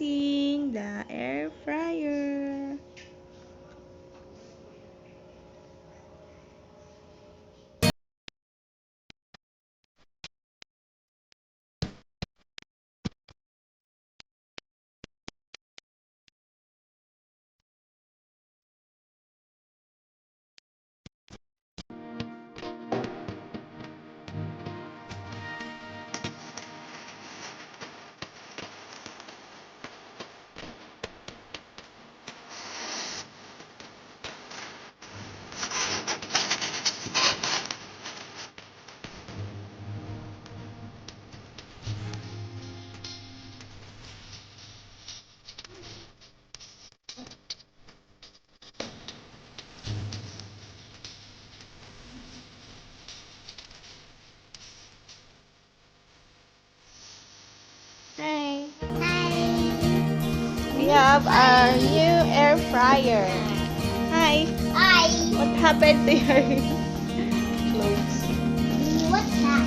using the air fryer. Hi. We have our new air fryer. Hi. Hi. What happened to your clothes? What's that?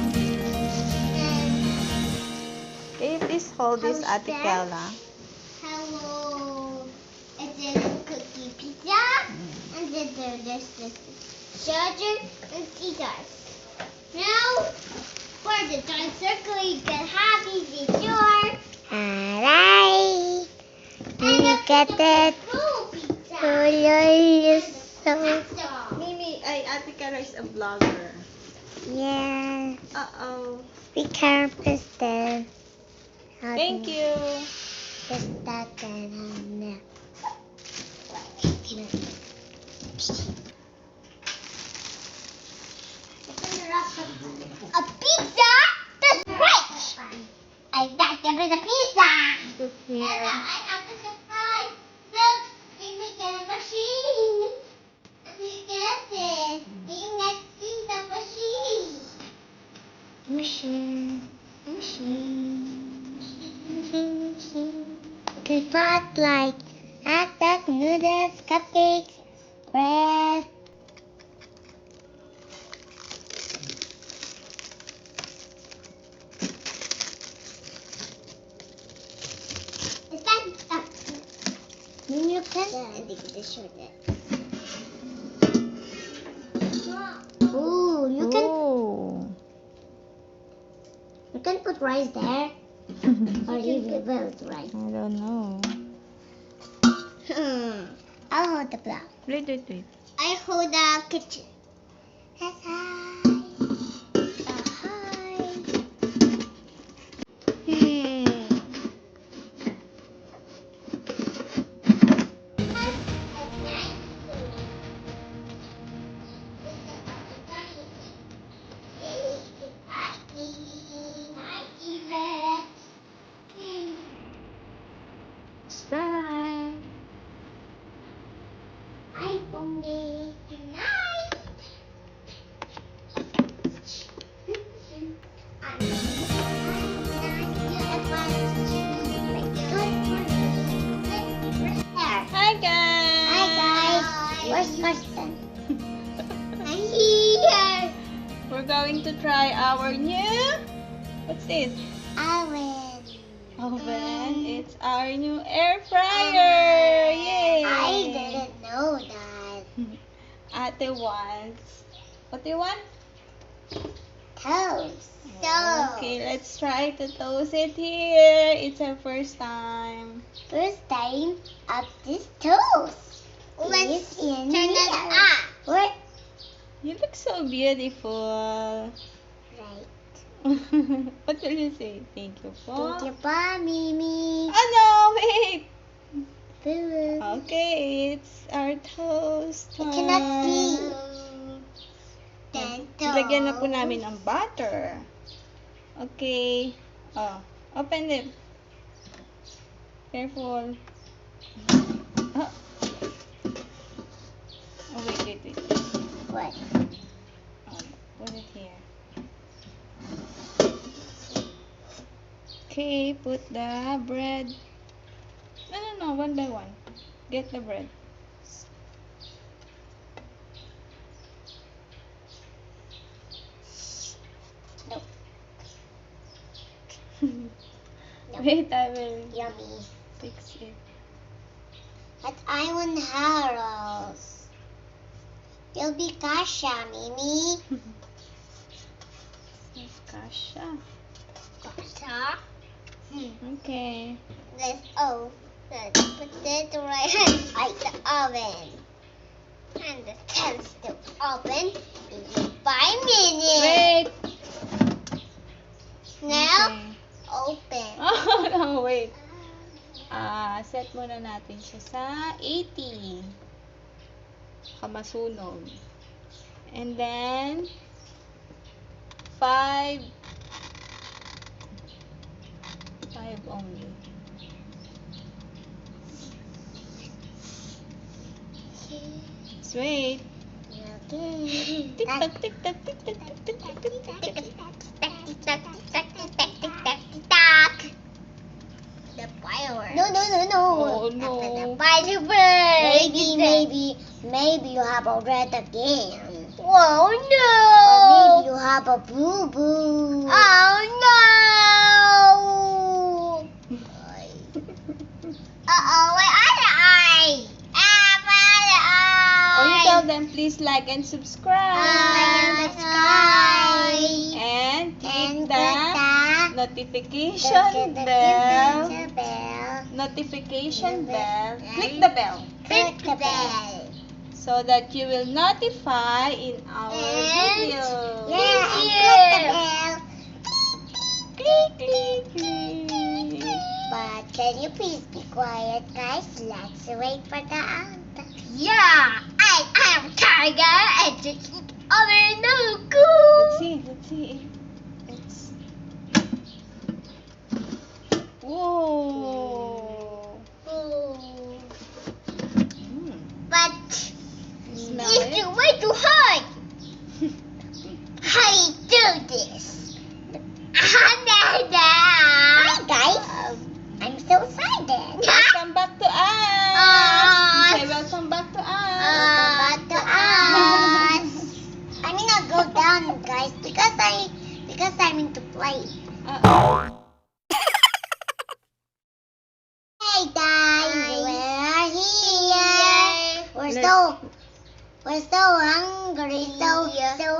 Can you please hold this, How's Ate that? Kella? Hello. It's a cookie pizza. And then there's this charger and scissors. Now, for the joint circle, you can have easy door. Alright. Look at that. Pizza. So Mimi, Ate Kella is a vlogger. yeah. Uh-oh. We can't press the. Thank you. Press that and A pizza? That's rich. I got to be the pizza. Look here. I have to surprise. Look, we make a machine. We get it. We can see the machine. machine. Good pot like hot dog, noodles, cupcakes, bread. Is that You can. I think this should it. Ooh, you can put rice there, or you will build rice. I don't know. I'll hold the block. Wait. I hold the kitchen. That's high. Bye. I only tonight. Hi guys. Hi guys. Where's Karsten? I'm here. We're going to try our new. What's this? Oven. It's our new air fryer. Yay! I didn't know that. Ate wants. What do you want? Toast. Okay, let's try to toast it here. It's our first time. First time of this toast. Let's Is in turn it here. up. What? You look so beautiful. Right. What will you say? Thank you po. Thank you pa, Mimi. Oh no, wait. Boo. Okay, it's our toast. I cannot see. Lagyan na po namin ng butter. Okay. Oh, open it. Careful. Oh, oh wait. What? Oh, put it here. Okay, put the bread. No, one by one. Get the bread. No. Wait, I will Yummy. fix it. But I want arrows. You'll be Kasha, Mimi. Yes, Kasha. Kasha. Okay. Let's put it right inside the oven. And the test to open in 5 minutes. Wait. Now, Okay. open. Oh, no, wait. Set muna natin siya sa 80. Kamasunog. And then, 5 only. Let's wait. Okay. Tick-tock, tick-tock, tick-tock, tick-tock, tick-tock, tick-tock. The fireworks. No. Oh, no. After the Fireworks. Maybe you have a red again. Oh Or no. maybe you have a boo-boo. Oh no. My other eye. My other eye. Oh, you tell them, please like and subscribe. And click the notification bell. Notification bell. Click the bell. Click the bell. So that you will notify in our videos. Yeah, and click the bell. Click, click, click. But can you please be quiet, guys? Let's wait for the answer. Yeah, I am tiger and the other no Let's cool. see. It's. Whoa. Mm. But Smell it's it? way too hard. I do this. Hi, guys. I'm so excited. Welcome back to us. Say welcome back to us. Welcome back to us. I'm gonna go down, guys, because I'm into play. Uh-oh. Hey guys, Hi. we're here. We're so hungry, so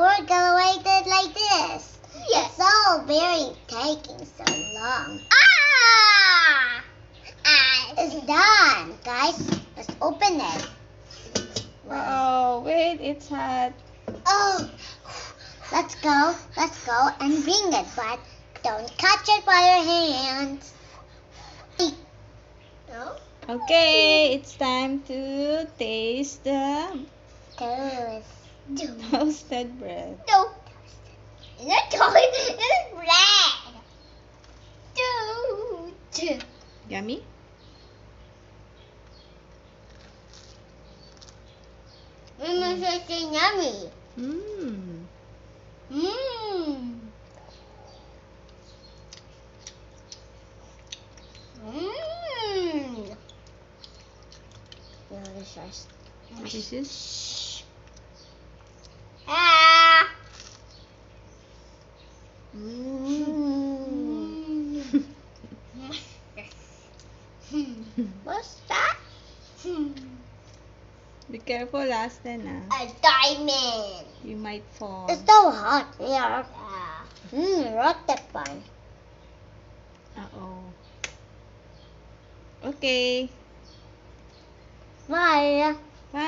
we're gonna wait it like this. Yes. It's all very taking so long. It's done, guys. Let's open it. Oh, wait, it's hot. Oh, let's go and bring it, but don't catch it by your hands. No? Okay, it's time to taste the Toast. toasted bread. No. It's red. Dude. Yummy? It's so yummy. Mmm. Mmm. Mmm. Delicious. This is. Ah. What's that? Be careful, Aston, A diamond. You might fall. It's so hot here. Yeah. Rocket fun. Uh-oh. Okay. Bye. Bye.